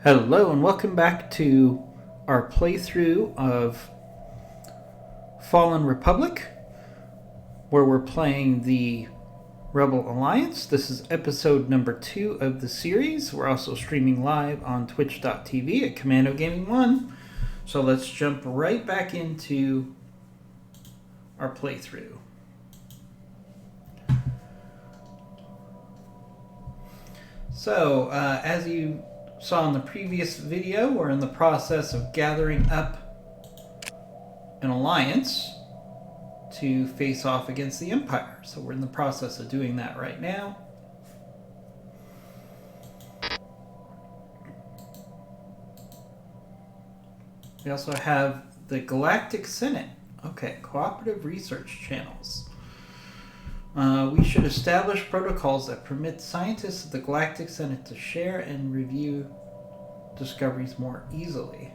Hello and welcome back to our playthrough of Fallen Republic, where we're playing the Rebel Alliance. This is episode number 2 of the series. We're also streaming live on twitch.tv at Commando Gaming 1. So let's jump right back into our playthrough. So, as you saw in the previous video, we're in the process of gathering up an alliance to face off against the Empire. So we're in the process of doing that right now. We also have the Galactic Senate. Okay, cooperative research channels. We should establish protocols that permit scientists of the Galactic Senate to share and review discoveries more easily.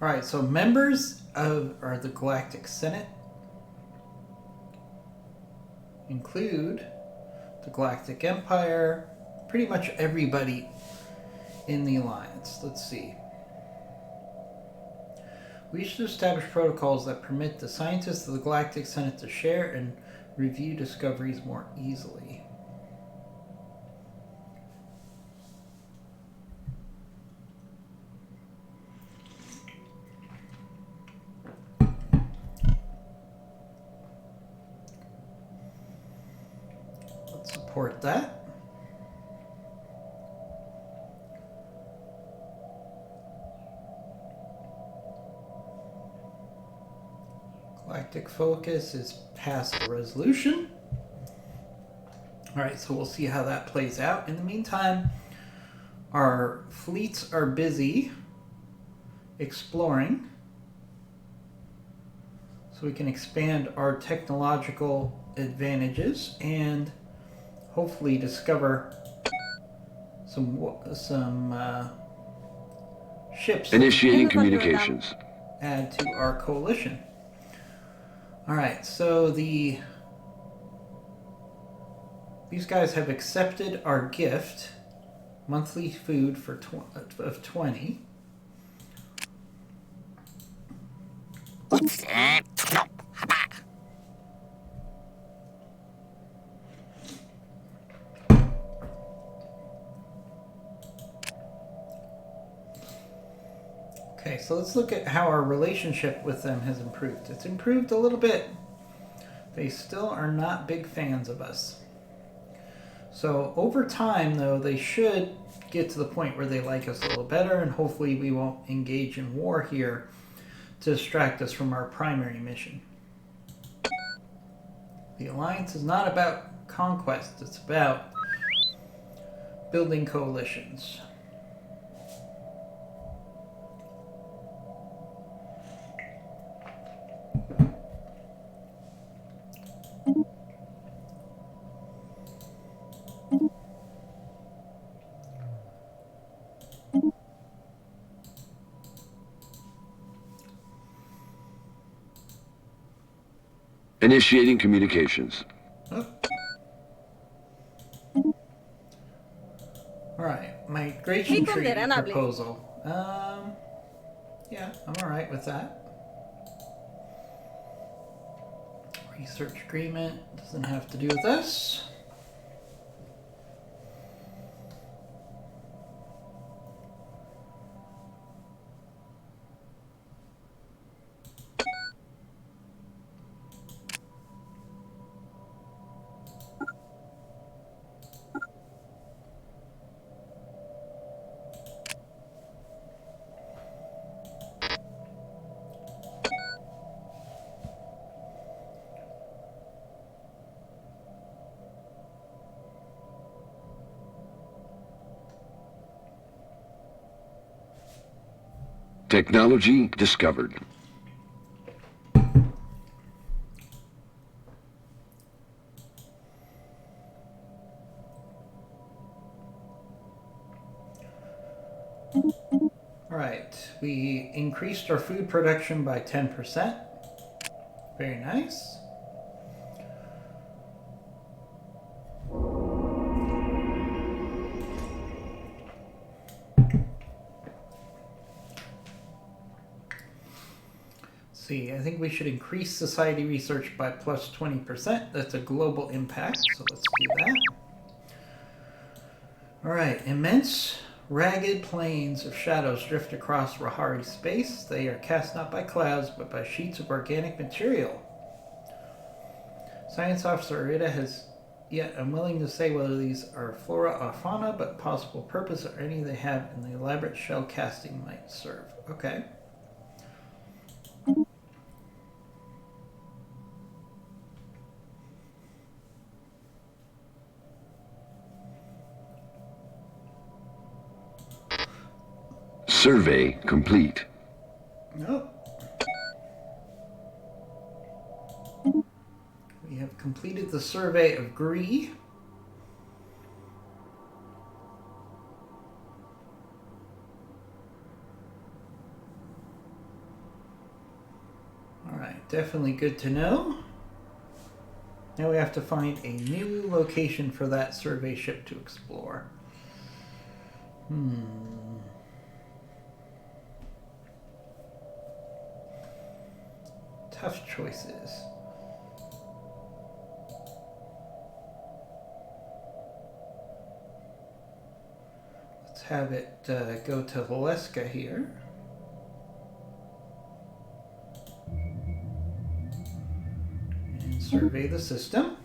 Alright, so members of the Galactic Senate include the Galactic Empire, pretty much everybody in the Alliance. Let's see. We should establish protocols that permit the scientists of the Galactic Senate to share and review discoveries more easily. Support that. Galactic focus is past the resolution. Alright, so we'll see how that plays out. In the meantime, our fleets are busy exploring, so we can expand our technological advantages and hopefully discover some ships. Initiating communications. Add to our coalition. All right, so these guys have accepted our gift, monthly food for of 20. Okay, so let's look at how our relationship with them has improved. It's improved a little bit. They still are not big fans of us. So over time, though, they should get to the point where they like us a little better, and hopefully we won't engage in war here to distract us from our primary mission. The Alliance is not about conquest, it's about building coalitions. Initiating communications. Oh. Alright, migration treaty proposal. Yeah, I'm alright with that. Research agreement doesn't have to do with us. Technology discovered. Alright, we increased our food production by 10%. Very nice. See, I think we should increase society research by plus 20%. That's a global impact, so let's do that. Alright, immense, ragged plains of shadows drift across Rahari space. They are cast not by clouds, but by sheets of organic material. Science Officer Arita has yet unwilling to say whether these are flora or fauna, but possible purpose or any they have in the elaborate shell casting might serve. Okay. Survey complete. Nope. We have completed the survey of Gree. Alright, definitely good to know. Now we have to find a new location for that survey ship to explore. Tough choices. Let's have it go to Valeska here. And survey the system.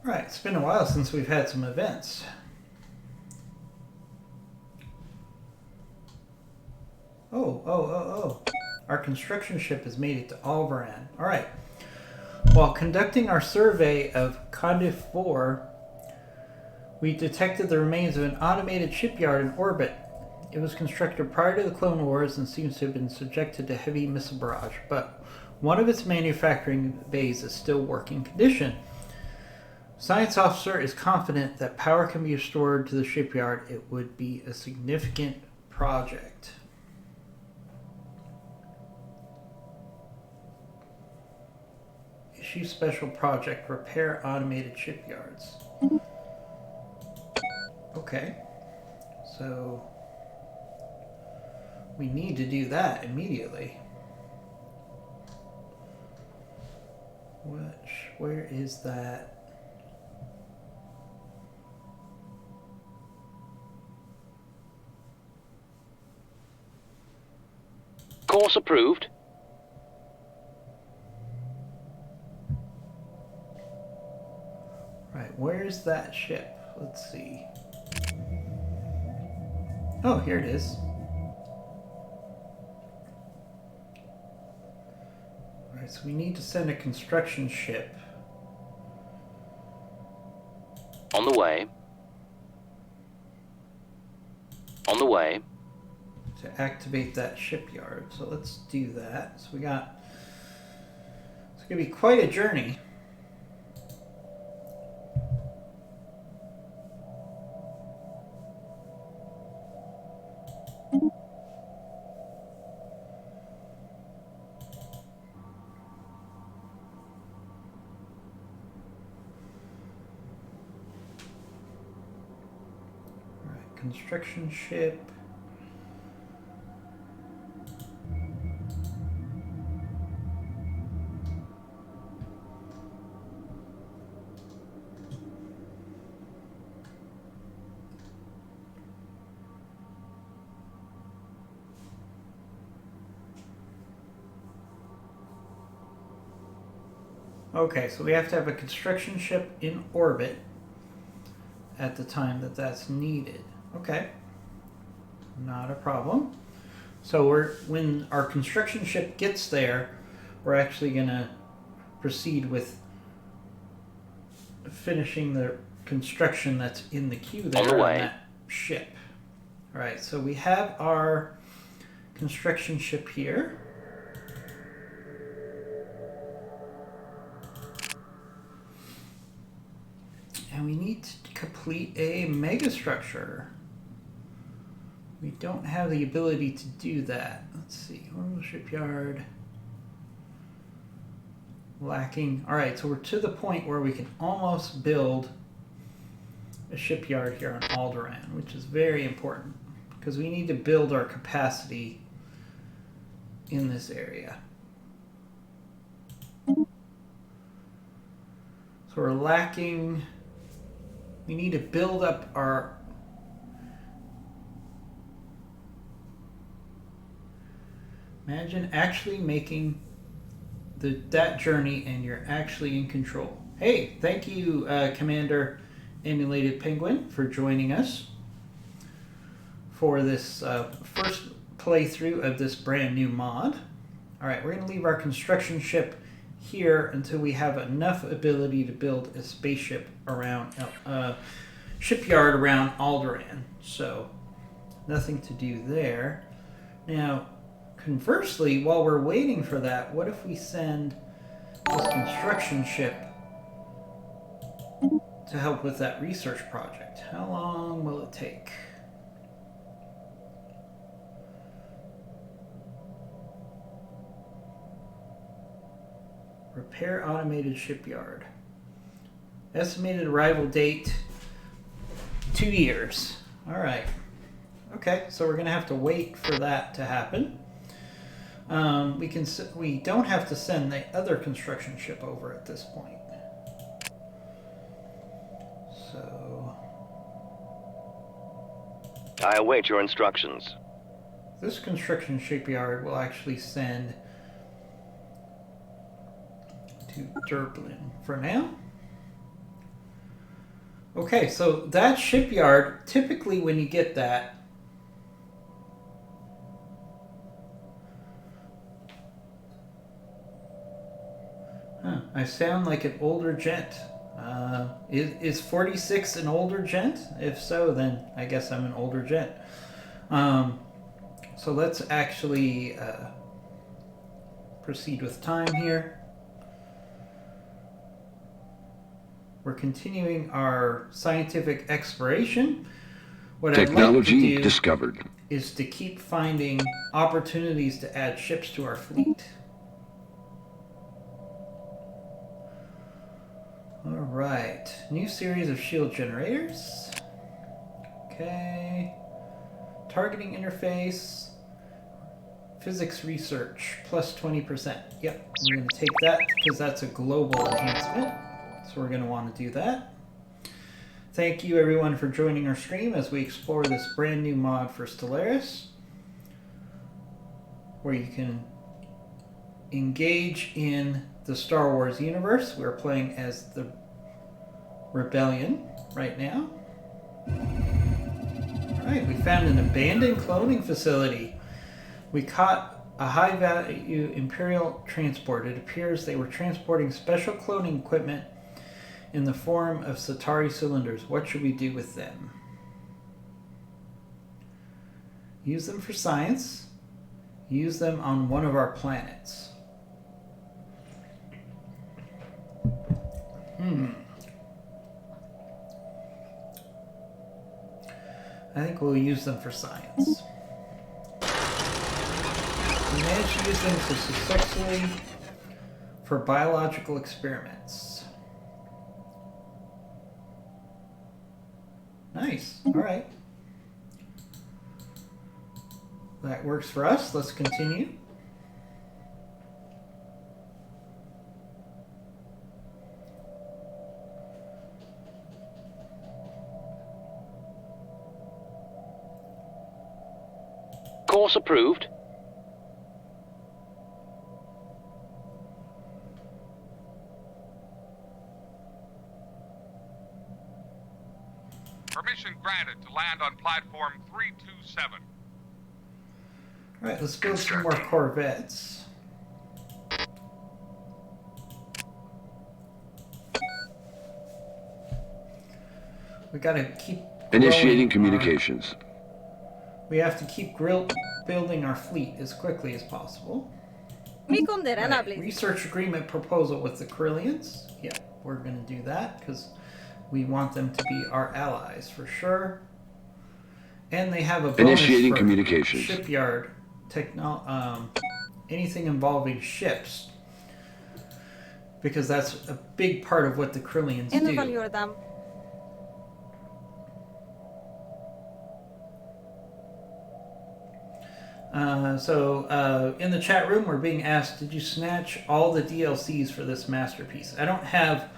Right, it's been a while since we've had some events. Oh. Our construction ship has made it to Alvaran. Alright. While conducting our survey of Condif 4, we detected the remains of an automated shipyard in orbit. It was constructed prior to the Clone Wars and seems to have been subjected to heavy missile barrage, but one of its manufacturing bays is still working condition. Science Officer is confident that power can be restored to the shipyard. It would be a significant project. Issue special project, repair automated shipyards. Okay. So we need to do that immediately. Where is that? Course approved. Right, where's that ship? Let's see. Oh, here it is. Alright, so we need to send a construction ship. On the way. On the way. To activate that shipyard. So let's do that. So we got... It's going to be quite a journey. Alright, construction ship. Okay, so we have to have a construction ship in orbit at the time that that's needed. Okay. Not a problem. So when our construction ship gets there, we're actually going to proceed with finishing the construction that's in the queue there On the way. on that ship. All right, so we have our construction ship here. And we need to complete a megastructure. We don't have the ability to do that. Let's see, orbital shipyard. Lacking. All right, so we're to the point where we can almost build a shipyard here on Alderaan, which is very important because we need to build our capacity in this area. So we're lacking. We need to build up our. Imagine actually making that journey and you're actually in control. Hey, thank you, Commander Emulated Penguin, for joining us for this first playthrough of this brand new mod. All right, we're going to leave our construction ship here until we have enough ability to build a spaceship around shipyard around Alderaan. So nothing to do there. Now, conversely, while we're waiting for that, what if we send this construction ship to help with that research project? How long will it take? Repair automated shipyard. Estimated arrival date 2 years. All right. Okay, so we're going to have to wait for that to happen. We don't have to send the other construction ship over at this point. So I await your instructions. this construction shipyard will actually send to Durblin for now. Okay, so that shipyard, typically when you get that, I sound like an older gent. Is 46 an older gent? If so, then I guess I'm an older gent. So let's actually proceed with time here. We're continuing our scientific exploration. What Technology I'd like to do discovered. is to keep finding opportunities to add ships to our fleet. Alright, new series of shield generators. Okay. Targeting interface. Physics research, plus 20%. Yep, we're going to take that because that's a global enhancement. So we're going to want to do that. Thank you everyone for joining our stream as we explore this brand new mod for Stallaris, where you can engage in the Star Wars universe. We're playing as the Rebellion right now. Alright, we found an abandoned cloning facility. We caught a high-value Imperial transport. It appears they were transporting special cloning equipment in the form of Satari cylinders. What should we do with them? Use them for science. Use them on one of our planets. I think we'll use them for science. We managed to use them successfully for biological experiments. Nice. All right. That works for us. Let's continue. Course approved. Permission granted to land on platform 327. Alright, let's build some more corvettes. We gotta keep Initiating growing communications. we have to keep building our fleet as quickly as possible. Right, research agreement proposal with the Corellians. Yeah, we're gonna do that because we want them to be our allies for sure. And they have a bonus Initiating for communications. shipyard anything involving ships, because that's a big part of what the Corellians do. So in the chat room, we're being asked, did you snatch all the DLCs for this masterpiece? I don't have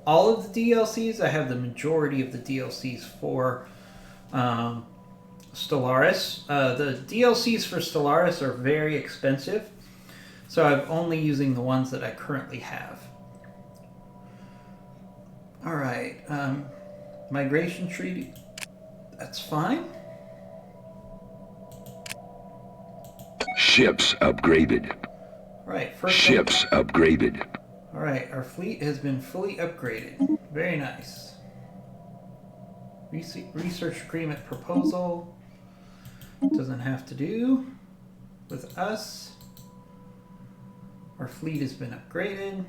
all of the DLCs. I have the majority of the DLCs for Stellaris. The DLCs for Stellaris are very expensive, so I'm only using the ones that I currently have. All right, migration treaty. That's fine. Ships upgraded. All right, first Ships upgraded. All right, our fleet has been fully upgraded. Very nice. Research agreement proposal. Doesn't have to do with us. Our fleet has been upgraded.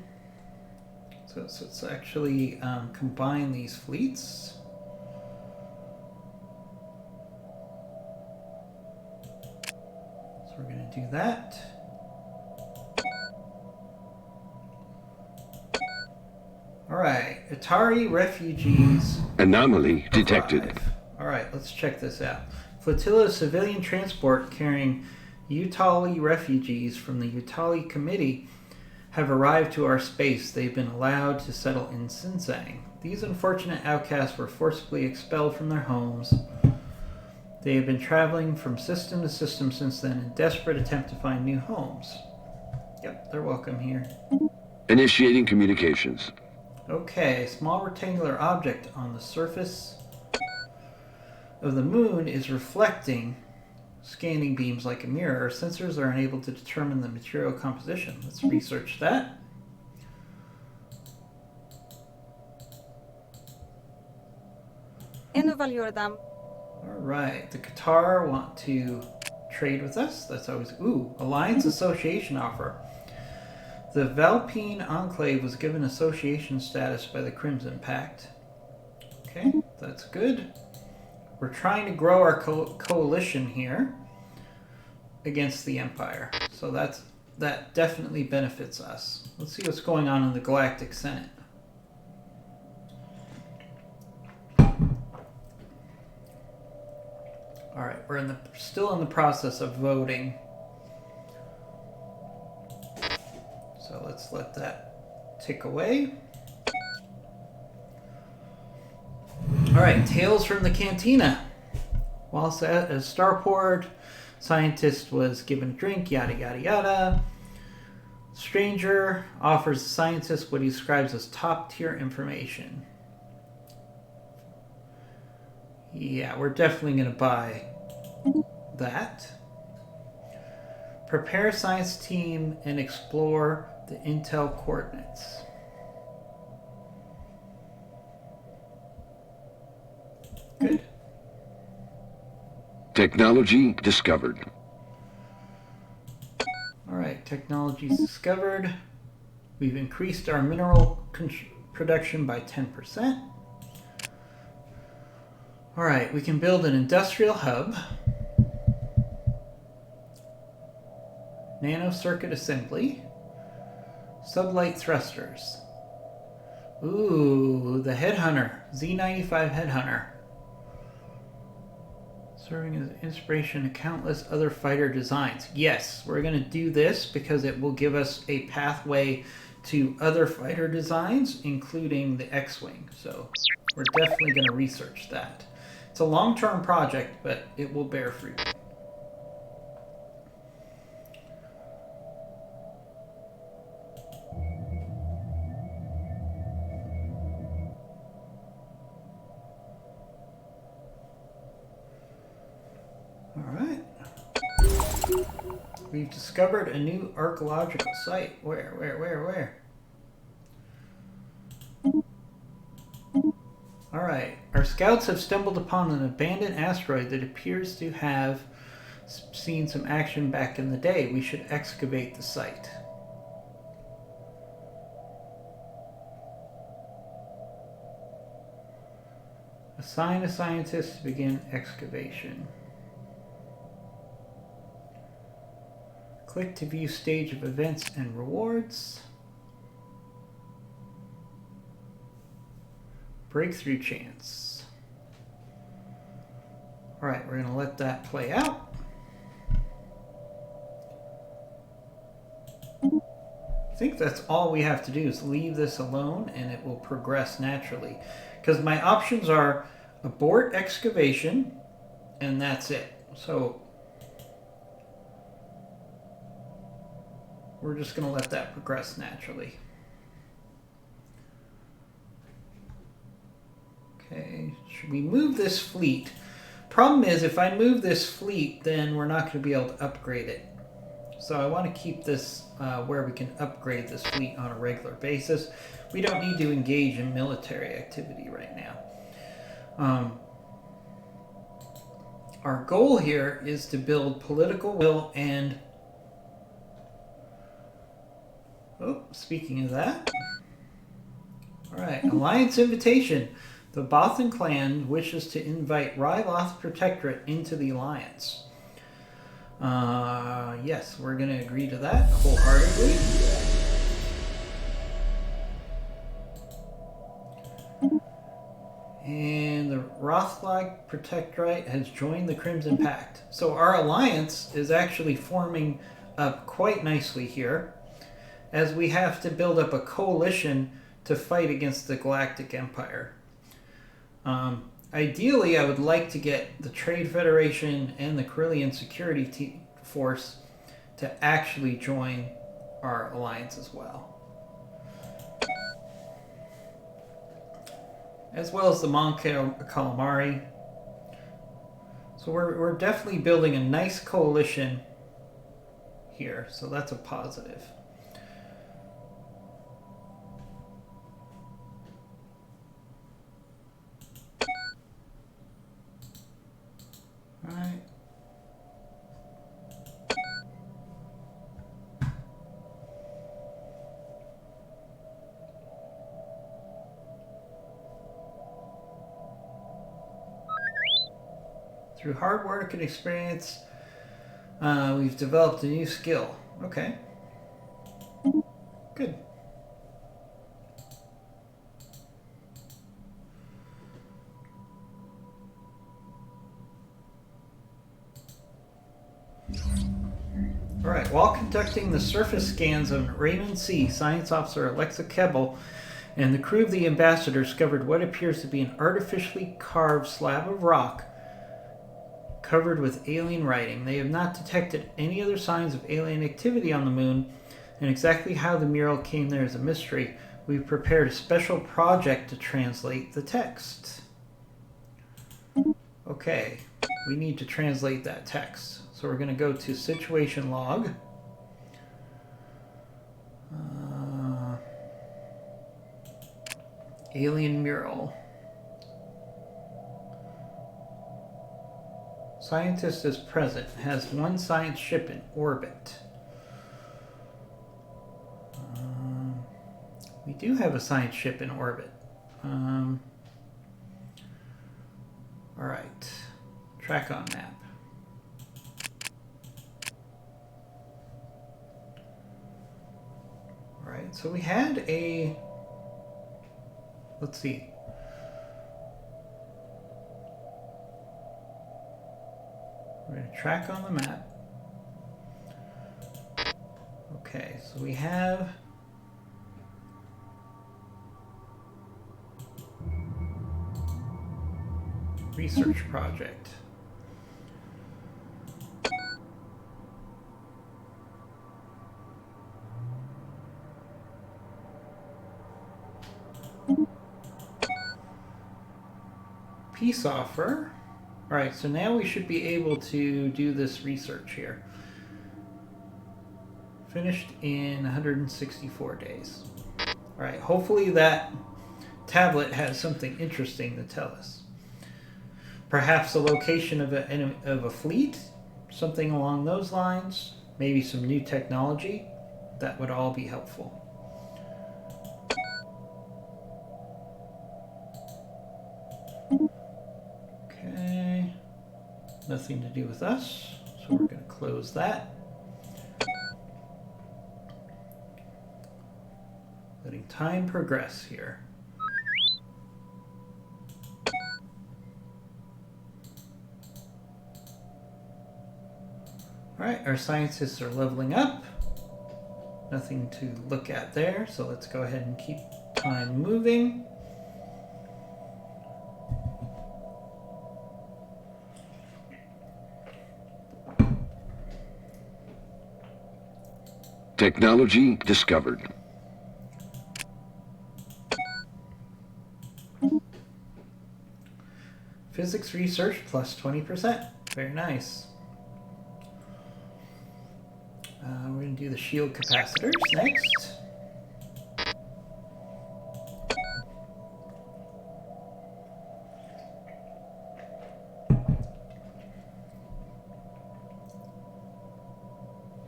So let's actually combine these fleets. So we're going to do that. All right, Atari refugees. Anomaly detected. All right, let's check this out. Flotilla of civilian transport carrying Utali refugees from the Utali Committee have arrived to our space. They've been allowed to settle in Sinsang. These unfortunate outcasts were forcibly expelled from their homes. They have been traveling from system to system since then in desperate attempt to find new homes. Yep, they're welcome here. Initiating communications. Okay, a small rectangular object on the surface of the moon is reflecting scanning beams like a mirror. Our sensors are unable to determine the material composition. Let's research that. Alright, the Qatar want to trade with us. That's always... Ooh, Alliance Association offer. The Valpine Enclave was given association status by the Crimson Pact. Okay, that's good. We're trying to grow our coalition here against the Empire. So that definitely benefits us. Let's see what's going on in the Galactic Senate. Alright, we're still in the process of voting. So let's let that tick away. Alright, Tales from the Cantina. Whilst at a starport, scientist was given a drink, yada yada yada. Stranger offers the scientist what he describes as top-tier information. Yeah, we're definitely going to buy that. Prepare science team and explore the intel coordinates. Good. Technology discovered. Alright, technology's discovered. We've increased our mineral production by 10%. Alright, we can build an industrial hub. Nanocircuit assembly. Sublight thrusters. Ooh, the Headhunter. Z95 Headhunter. Serving as inspiration to countless other fighter designs. Yes, we're going to do this because it will give us a pathway to other fighter designs, including the X-Wing. So we're definitely going to research that. It's a long-term project, but it will bear fruit. We've discovered a new archaeological site. Where? Alright. Our scouts have stumbled upon an abandoned asteroid that appears to have seen some action back in the day. We should excavate the site. Assign a scientist to begin excavation. Click to view stage of events and rewards. Breakthrough chance. Alright, we're going to let that play out. I think that's all we have to do is leave this alone and it will progress naturally. Because my options are abort excavation and that's it. So we're just going to let that progress naturally. Okay, should we move this fleet? Problem is, if I move this fleet, then we're not going to be able to upgrade it. So I want to keep this where we can upgrade this fleet on a regular basis. We don't need to engage in military activity right now. Our goal here is to build political will and... Oh, speaking of that. Alright, Alliance Invitation. The Bothan clan wishes to invite Ryloth Protectorate into the Alliance. Yes, we're going to agree to that wholeheartedly. And the Rothlag Protectorate has joined the Crimson Pact. So our alliance is actually forming up quite nicely here, as we have to build up a coalition to fight against the Galactic Empire. Ideally, I would like to get the Trade Federation and the Carillion Security Force to actually join our alliance as well. As well as the Mon Calamari. So we're definitely building a nice coalition here, so that's a positive. Alright. Through hard work and experience, we've developed a new skill. Okay. Good. Alright, while conducting the surface scans on Raymond C., Science Officer Alexa Kebbel and the crew of the Ambassador discovered what appears to be an artificially carved slab of rock covered with alien writing. They have not detected any other signs of alien activity on the moon, and exactly how the mural came there is a mystery. We've prepared a special project to translate the text. Okay, we need to translate that text. So we're going to go to situation log. Alien mural. Scientist is present. Has one science ship in orbit. We do have a science ship in orbit. Alright. Track on map. Alright, so we had a... Let's see. We're going to track on the map. Okay, so we have... Research project. Peace offer. Alright, so now we should be able to do this research here. Finished in 164 days. Alright, hopefully that tablet has something interesting to tell us. Perhaps the location of a fleet, something along those lines, maybe some new technology. That would all be helpful. Okay, nothing to do with us, so we're going to close that. Letting time progress here. Alright, our scientists are leveling up. Nothing to look at there, so let's go ahead and keep time moving. Technology discovered. Physics research plus 20%. Very nice. We're going to do the shield capacitors next.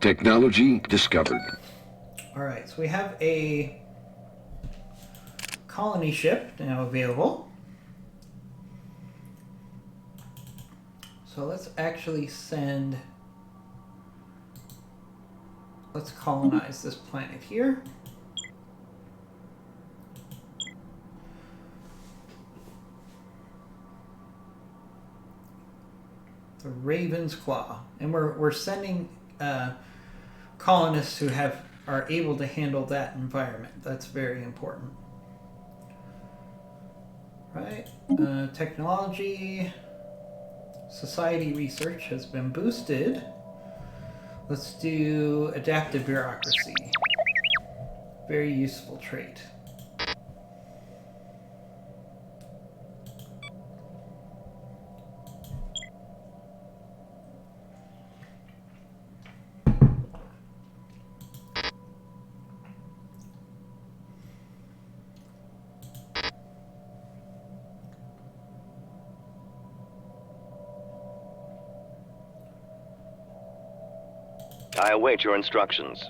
Technology discovered. Alright, so we have a colony ship now available. So let's actually let's colonize this planet here. The Raven's Claw. And we're sending colonists who are able to handle that environment. That's very important. Right? Technology, society research has been boosted. Let's do adaptive bureaucracy. Very useful trait. I await your instructions.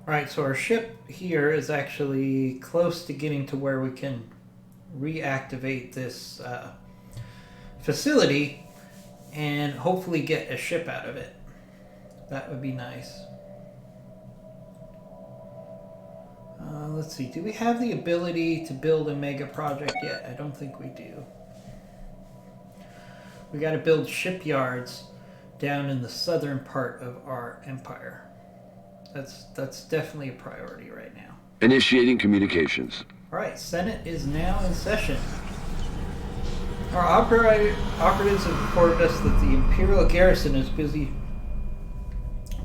Alright, so our ship here is actually close to getting to where we can reactivate this facility and hopefully get a ship out of it. That would be nice. Let's see, do we have the ability to build a mega project yet? I don't think we do. We got to build shipyards down in the southern part of our empire. That's definitely a priority right now. Initiating communications. Alright, Senate is now in session. Our operatives have informed us that the Imperial garrison is busy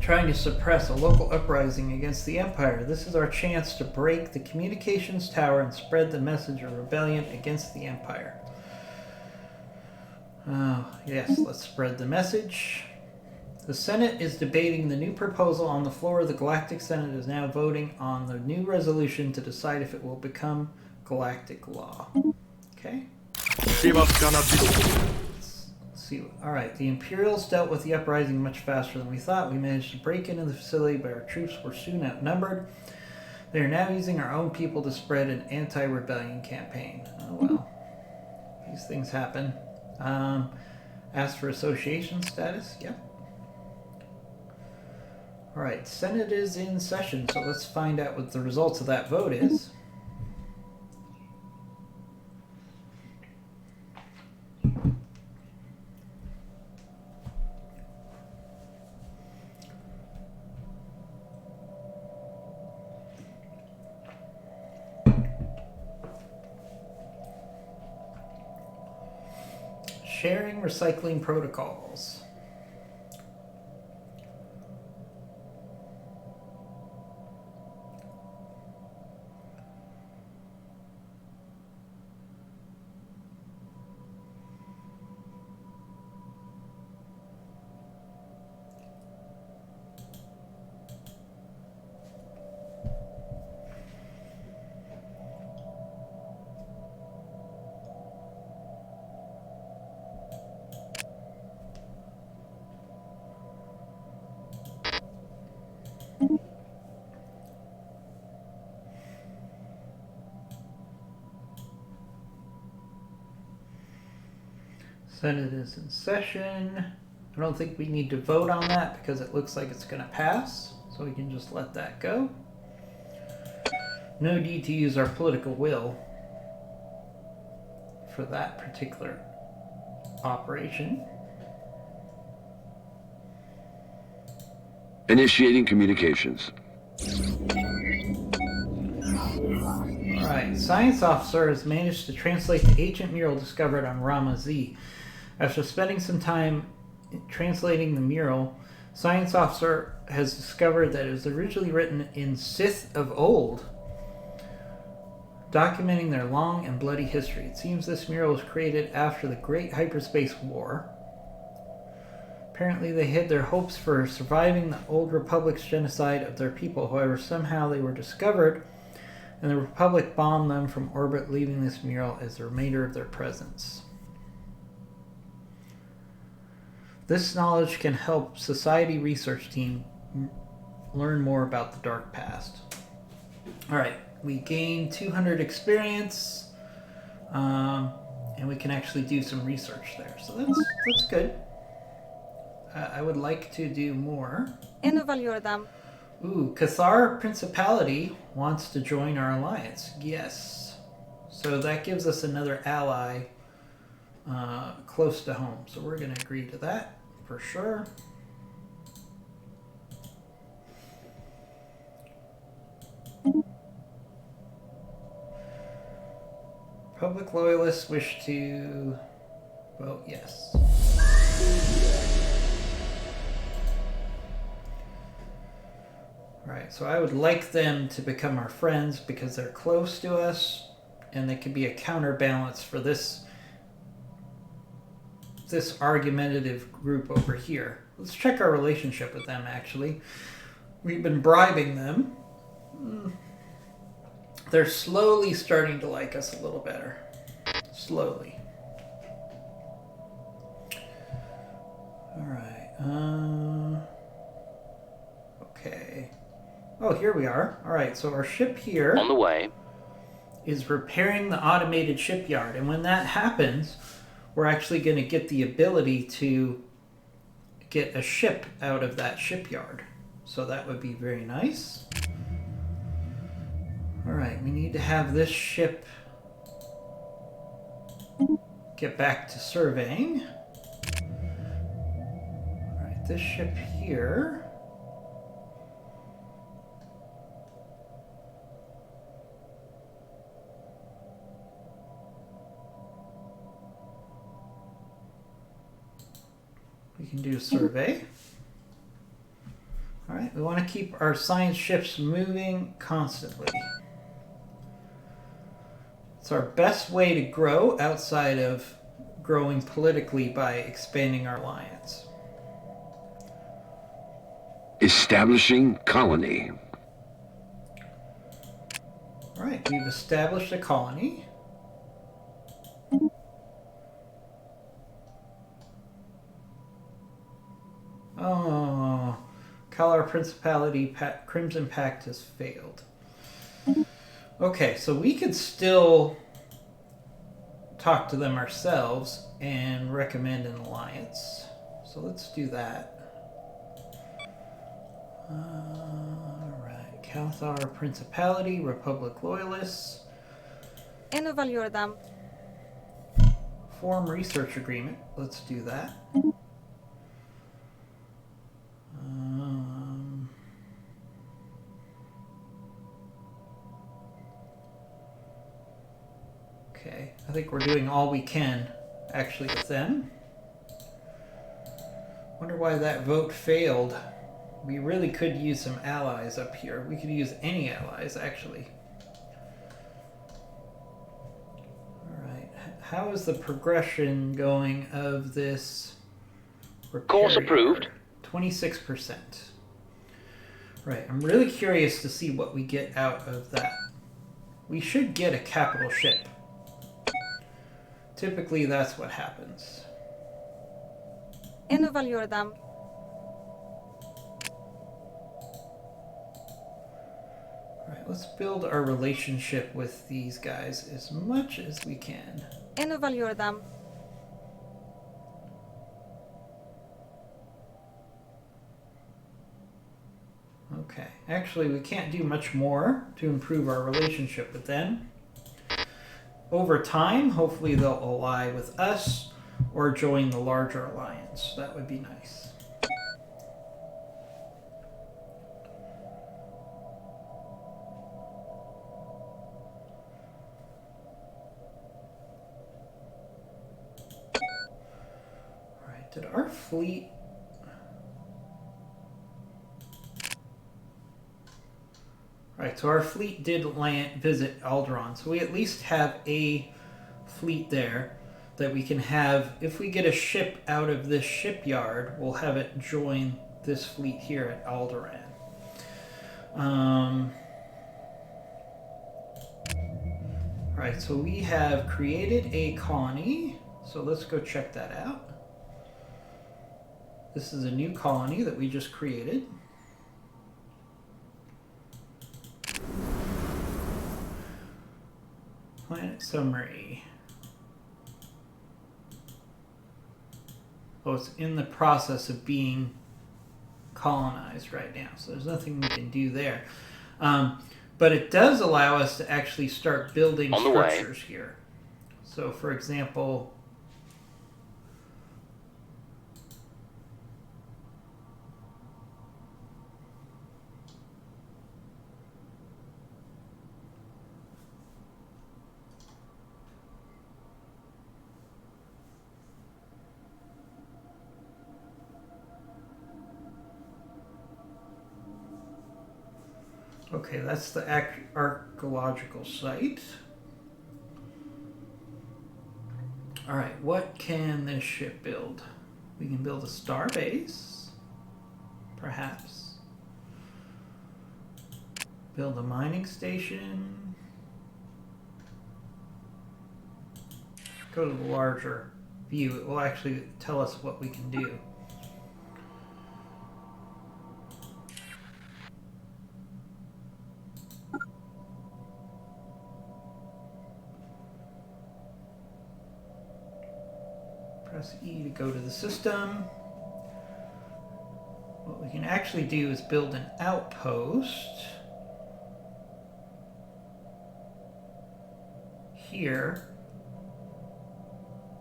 trying to suppress a local uprising against the Empire. This is our chance to break the communications tower and spread the message of rebellion against the Empire. Yes, let's spread the message. The Senate is debating the new proposal on the floor. The Galactic Senate is now voting on the new resolution to decide if it will become galactic law. Okay? See, all right, the Imperials dealt with the uprising much faster than we thought. We managed to break into the facility, but our troops were soon outnumbered. They are now using our own people to spread an anti-rebellion campaign. Oh well, these things happen. Ask for association status. Yep. All right, Senate is in session, so let's find out what the results of that vote is. Sharing recycling protocols. Senate is in session. I don't think we need to vote on that because it looks like it's going to pass, so we can just let that go. No need to use our political will for that particular operation. Initiating communications. Alright, Science Officer has managed to translate the ancient mural discovered on Rama Z. After spending some time translating the mural, Science Officer has discovered that it was originally written in Sith of old, documenting their long and bloody history. It seems this mural was created after the Great Hyperspace War. Apparently they hid their hopes for surviving the Old Republic's genocide of their people. However, somehow they were discovered, and the Republic bombed them from orbit, leaving this mural as the remainder of their presence. This knowledge can help Society Research Team learn more about the dark past. Alright, we gain 200 experience, and we can actually do some research there. So that's good. I would like to do more. Ooh, Cathar Principality wants to join our alliance. Yes. So that gives us another ally close to home. So we're going to agree to that for sure. Public loyalists wish to vote yes. Alright, so I would like them to become our friends because they're close to us and they can be a counterbalance for this argumentative group over here. Let's check our relationship with them, actually. We've been bribing them. They're slowly starting to like us a little better. Slowly. Alright, okay. Oh, here we are. Alright, so our ship here On the way. is repairing the automated shipyard. And when that happens, we're actually going to get the ability to get a ship out of that shipyard. So that would be very nice. Alright, we need to have this ship get back to surveying. Alright, this ship here. We can do a survey. Alright, we want to keep our science ships moving constantly. It's our best way to grow outside of growing politically by expanding our alliance. Establishing colony. Alright, we've established a colony. Oh, Kalar Principality Crimson Pact has failed. Okay, so we could still talk to them ourselves and recommend an alliance. So let's do that. Alright, Cathar Principality, Republic Loyalists. Form research agreement. Let's do that. Okay, I think we're doing all we can actually with them. Wonder why that vote failed. We really could use some allies up here. We could use any allies, actually. Alright, how is the progression going of this repair Course approved. yard? 26%. Right, I'm really curious to see what we get out of that. We should get a capital ship. Typically, that's what happens. let's build our relationship with these guys as much as we can. En evaluerar. Okay, actually we can't do much more to improve our relationship with them. Over time, hopefully they'll ally with us or join the larger alliance. That would be nice. Alright, did our fleet... Alright, so our fleet did visit Alderaan, so we at least have a fleet there that we can have. If we get a ship out of this shipyard, we'll have it join this fleet here at Alderaan. Alright, so we have created a colony, so let's go check that out. This is a new colony that we just created. Planet summary. Oh, it's in the process of being colonized right now, so there's nothing we can do there. But it does allow us to actually start building structures here. So, for example, okay, that's the archaeological site. Alright, what can this ship build? We can build a star base, perhaps. Build a mining station. Go to the larger view. It will actually tell us what we can do. Press E to go to the system. What we can actually do is build an outpost here.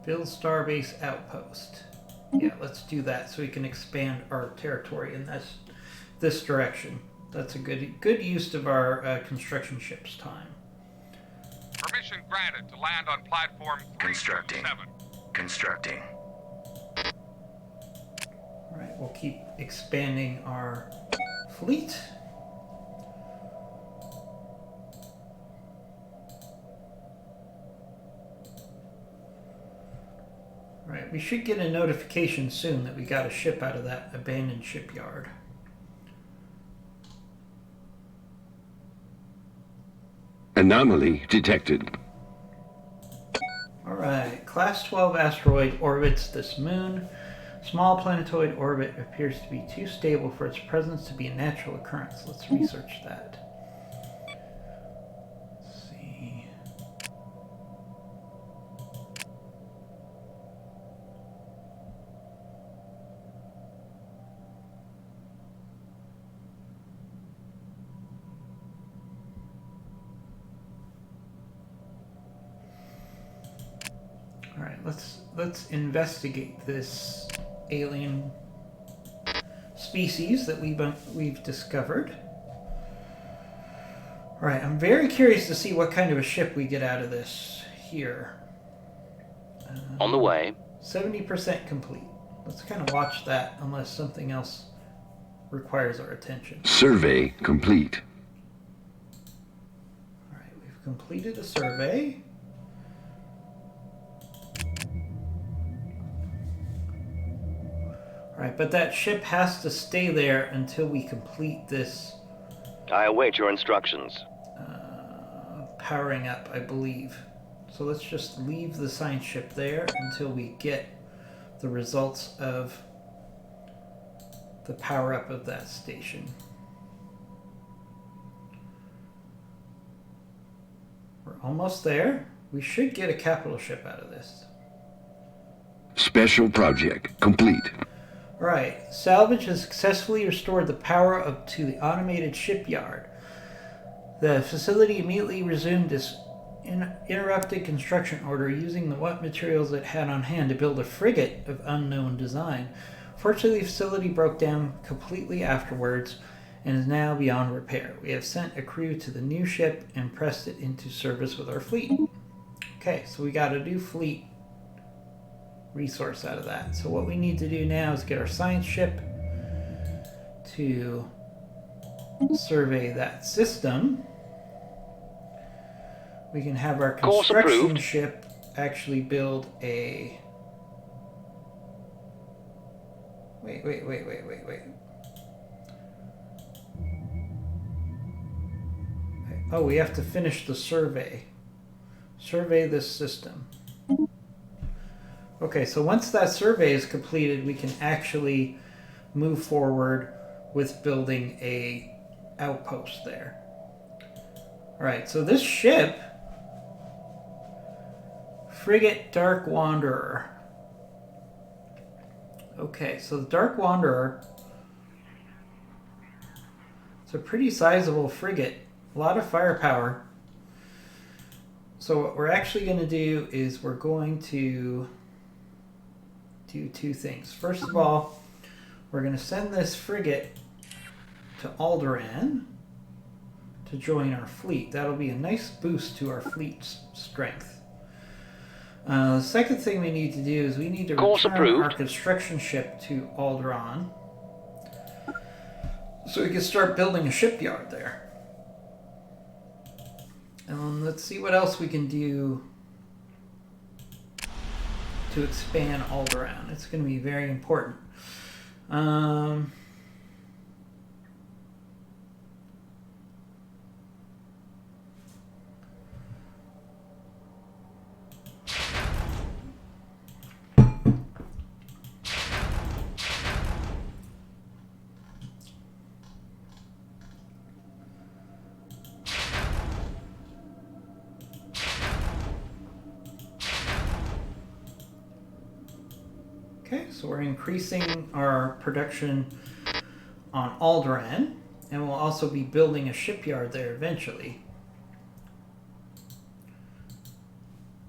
Build starbase outpost. Yeah, let's do that so we can expand our territory in this direction. That's a good use of our construction ship's time. Permission granted to land on platform 327. Constructing. Alright, we'll keep expanding our fleet. Alright, we should get a notification soon that we got a ship out of that abandoned shipyard. Anomaly detected. Alright, Class 12 asteroid orbits this moon. Small planetoid orbit appears to be too stable for its presence to be a natural occurrence. Let's research that. Let's see. All right, let's investigate this alien species that we've discovered. All right, I'm very curious to see what kind of a ship we get out of this here. On the way. 70% complete. Let's kind of watch that unless something else requires our attention. Survey complete. All right, we've completed a survey. Right, but that ship has to stay there until we complete this I await your instructions. powering up, I believe. So let's just leave the science ship there until we get the results of the power up of that station. We're almost there. We should get a capital ship out of this. Special project complete. Alright, salvage has successfully restored the power up to the automated shipyard. The facility immediately resumed its interrupted construction order using the what materials it had on hand to build a frigate of unknown design. Fortunately, the facility broke down completely afterwards and is now beyond repair. We have sent a crew to the new ship and pressed it into service with our fleet. Okay, so we got a new fleet resource out of that. So what we need to do now is get our science ship to survey that system. We can have our construction ship actually build a... Wait. Oh, we have to finish the survey. Survey this system. Okay, so once that survey is completed, we can actually move forward with building a outpost there. Alright, so this ship, Frigate Dark Wanderer. Okay, so the Dark Wanderer, it's a pretty sizable frigate. A lot of firepower. So what we're actually going to do is we're going to do two things. First of all, we're going to send this frigate to Alderaan to join our fleet. That'll be a nice boost to our fleet's strength. The second thing we need to do is we need to return our construction ship to Alderaan so we can start building a shipyard there. Let's see what else we can do to expand Alderaan. It's going to be very important. Okay, so we're increasing our production on Alderaan, and we'll also be building a shipyard there eventually.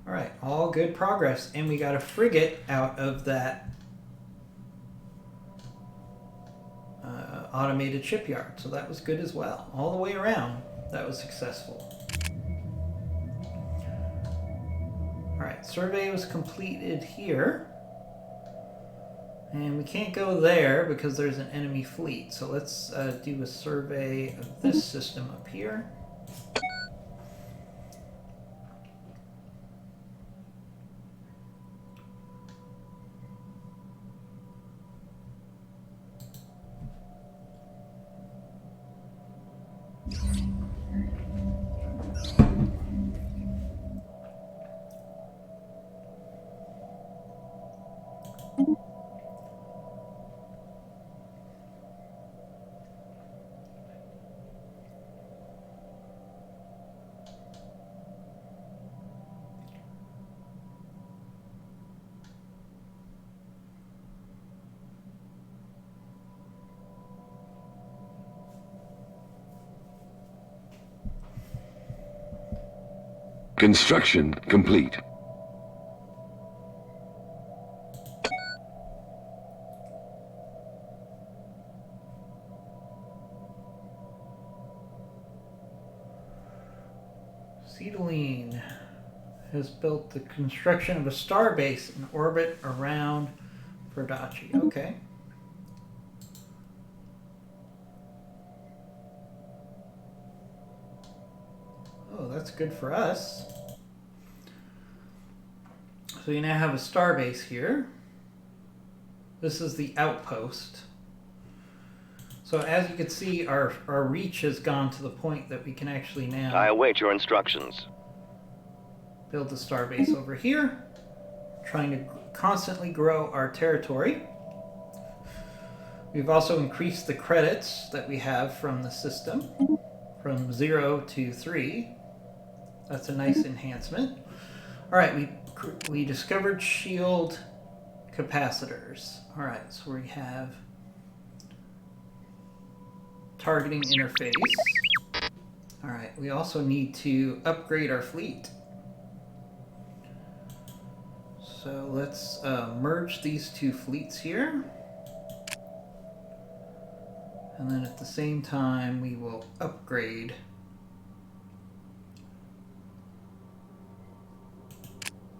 Alright, all good progress, and we got a frigate out of that automated shipyard, so that was good as well. All the way around, that was successful. Alright, survey was completed here. And we can't go there because there's an enemy fleet. So let's do a survey of this system up here. Construction complete. Cedaline has built the construction of a star base in orbit around Verdachi. Okay. Oh, that's good for us. So you now have a star base here. This is the outpost. So as you can see, our reach has gone to the point that we can actually now... I await your instructions. ...build the star base over here. Trying to constantly grow our territory. We've also increased the credits that we have from the system. From 0 to 3. That's a nice enhancement. All right, we discovered shield capacitors. All right, so we have targeting interface. All right, we also need to upgrade our fleet. So let's merge these two fleets here. And then at the same time, we will upgrade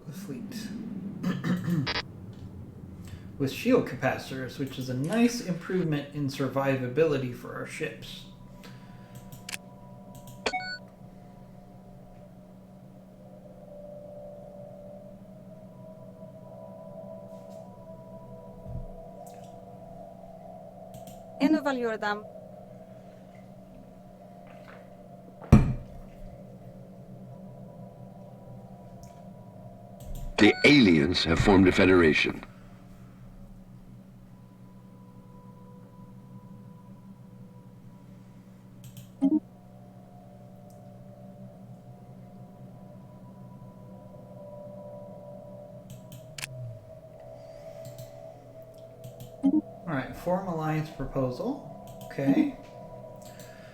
the fleet with shield capacitors, which is a nice improvement in survivability for our ships. Valioredam. The aliens have formed a federation. Alright, form alliance proposal. Okay.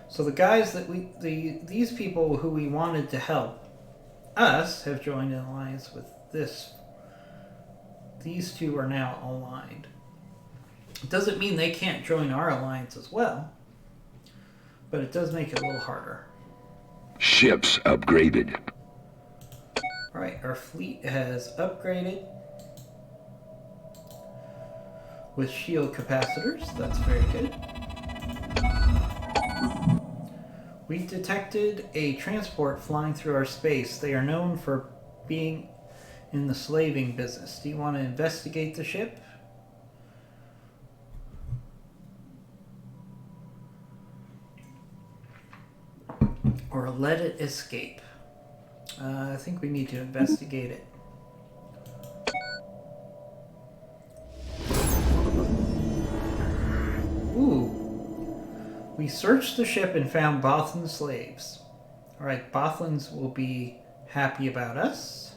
So the guys that these people who we wanted to help us have joined an alliance with this. These two are now aligned. It doesn't mean they can't join our alliance as well, but it does make it a little harder. Ships upgraded. Alright, our fleet has upgraded with shield capacitors. That's very good. We detected a transport flying through our space. They are known for being in the slaving business. Do you want to investigate the ship? Or let it escape? I think we need to investigate it. Ooh. We searched the ship and found Bothlan slaves. Alright, Bothlans will be happy about us.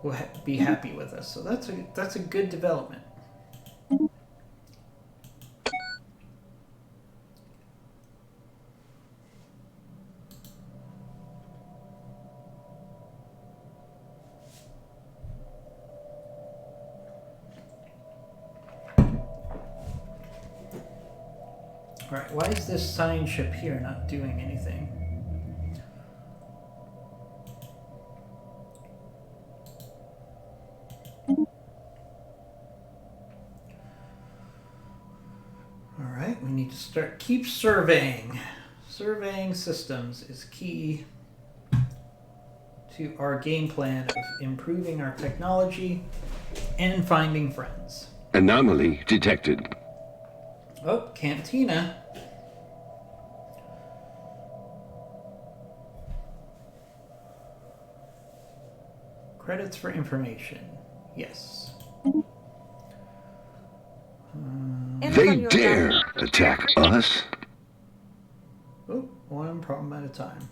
Will be happy with us. So that's a good development. Alright, why is this sign ship here not doing anything? Alright, we need to keep surveying. Surveying systems is key to our game plan of improving our technology and finding friends. Anomaly detected. Oh, Cantina. Credits for information. Yes. They dare attack us. Oh, one problem at a time.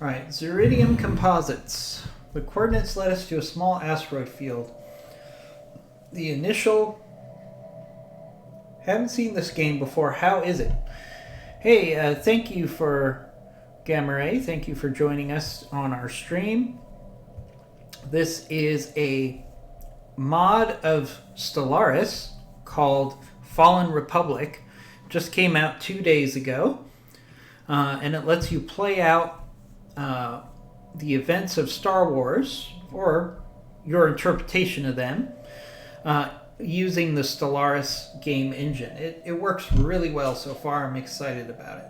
Alright, Zeridium composites. The coordinates led us to a small asteroid field. The initial... Haven't seen this game before. How is it? Hey, thank you for Gamma Ray. Thank you for joining us on our stream. This is a mod of Stallaris called Fallen Republic. Just came out 2 days ago. And it lets you play out the events of Star Wars, or your interpretation of them, using the Stallaris game engine. It works really well so far. I'm excited about it.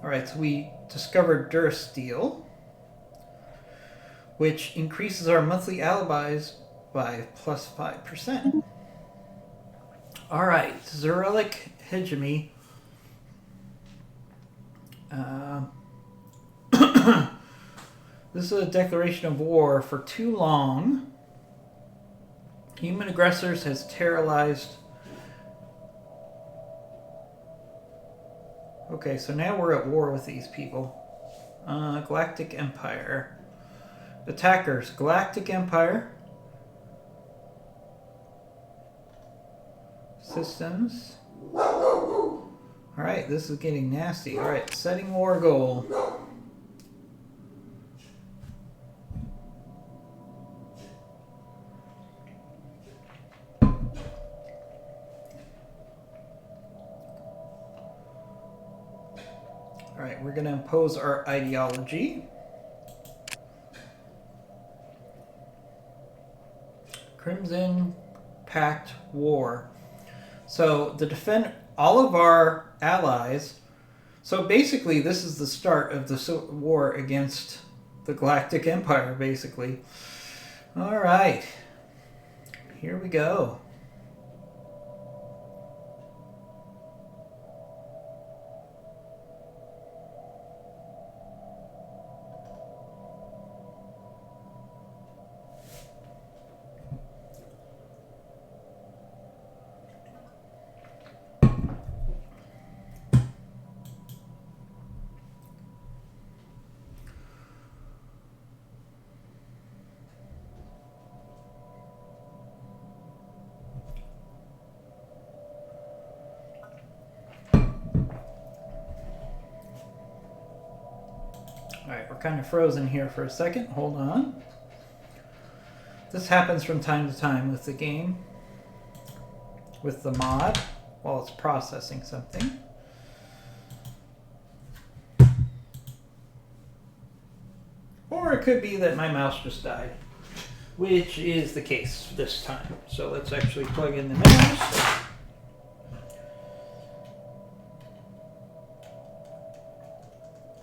Alright, so we discovered Durasteel, which increases our monthly alibis by plus 5%. Alright, Zerelic Hegemony. This is a declaration of war. For too long, human aggressors has terrorized. Okay, so now we're at war with these people. Galactic Empire. Attackers, Galactic Empire. Systems. Alright, this is getting nasty. Alright, setting war goal. Alright, we're going to impose our ideology. Crimson Pact War. So all of our allies. So basically, this is the start of the war against the Galactic Empire. Basically, all right. Here we go. Alright, we're kind of frozen here for a second. Hold on. This happens from time to time with the game, with the mod, while it's processing something. Or it could be that my mouse just died, which is the case this time. So let's actually plug in the mouse.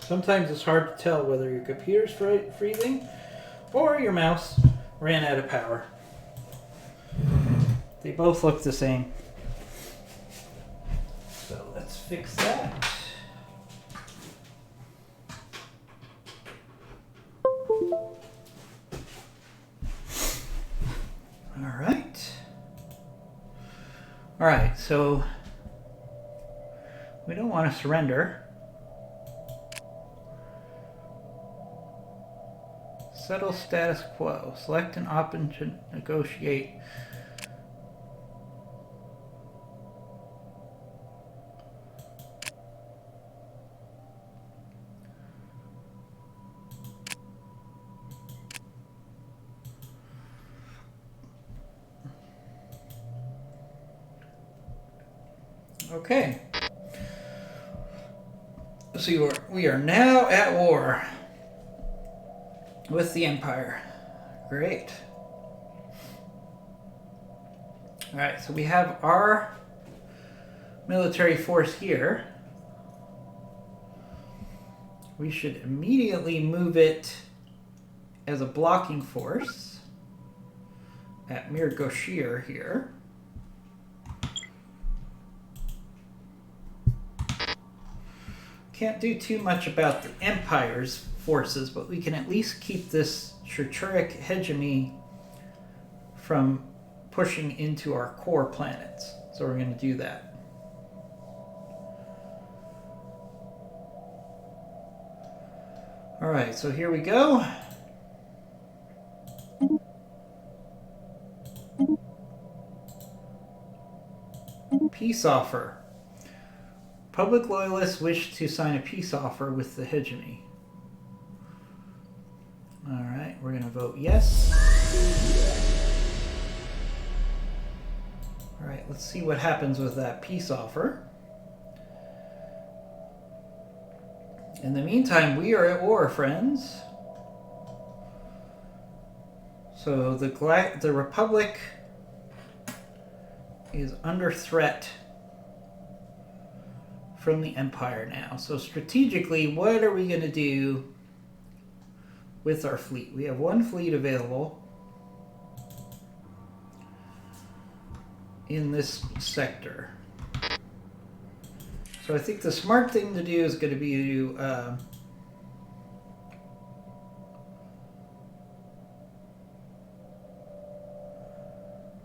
Sometimes it's hard to tell whether your computer's freezing or your mouse ran out of power. They both look the same. So let's fix that. All right, so we don't want to surrender. Settle status quo. Select an option to negotiate. Okay. So we are now at war with the Empire. Great. Alright, so we have our military force here. We should immediately move it as a blocking force at Mir Goshir here. Can't do too much about the Empire's forces, but we can at least keep this Shurturic hegemony from pushing into our core planets. So we're going to do that. Alright, so here we go. Peace offer. Public loyalists wish to sign a peace offer with the hegemony. Alright, we're going to vote yes. Alright, let's see what happens with that peace offer. In the meantime, we are at war, friends. So the Republic is under threat from the Empire now. So strategically, what are we going to do with our fleet? We have one fleet available in this sector. So I think the smart thing to do is going to be to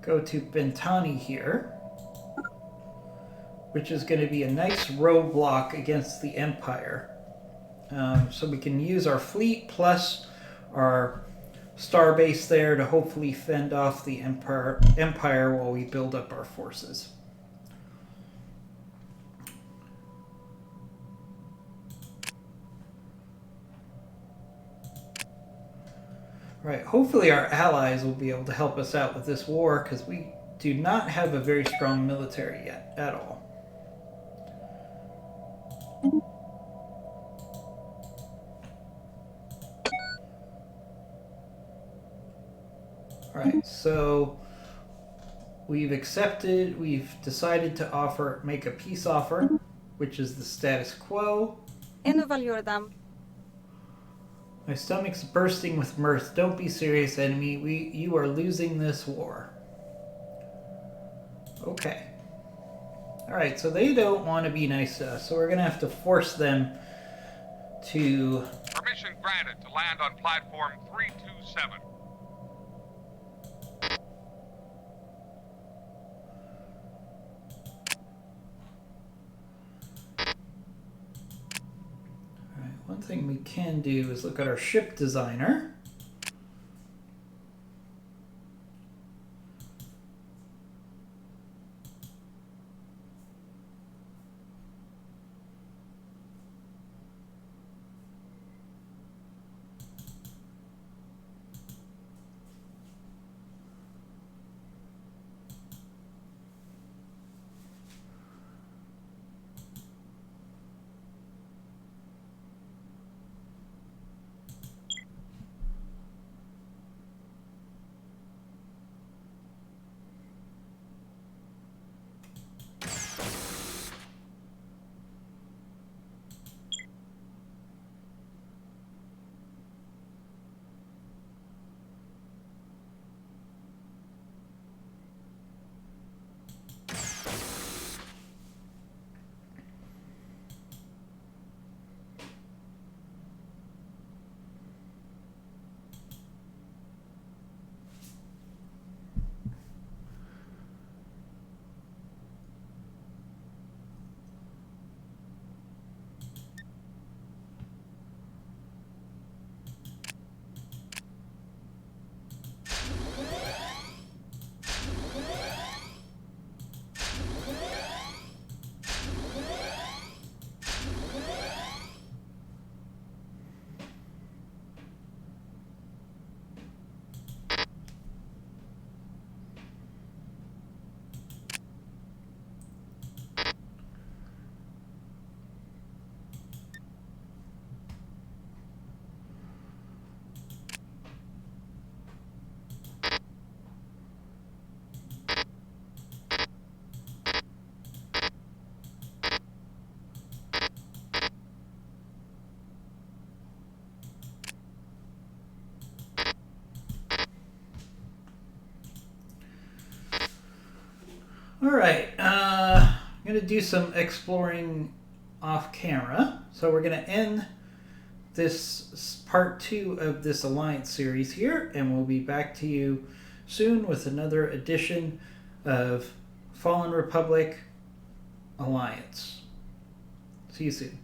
go to Bentani here, which is going to be a nice roadblock against the Empire. so we can use our fleet plus our star base there to hopefully fend off the Empire while we build up our forces. Right, hopefully our allies will be able to help us out with this war, because we do not have a very strong military yet at all. Alright, so we've decided to make a peace offer, which is the status quo. Evaluate them. My stomach's bursting with mirth. Don't be serious, enemy. You are losing this war. Okay. Alright, so they don't want to be nice to us, so we're going to have to force them to... Permission granted to land on platform 327. One thing we can do is look at our ship designer. Alright, I'm going to do some exploring off camera. So we're going to end this part 2 of this Alliance series here, and we'll be back to you soon with another edition of Fallen Republic Alliance. See you soon.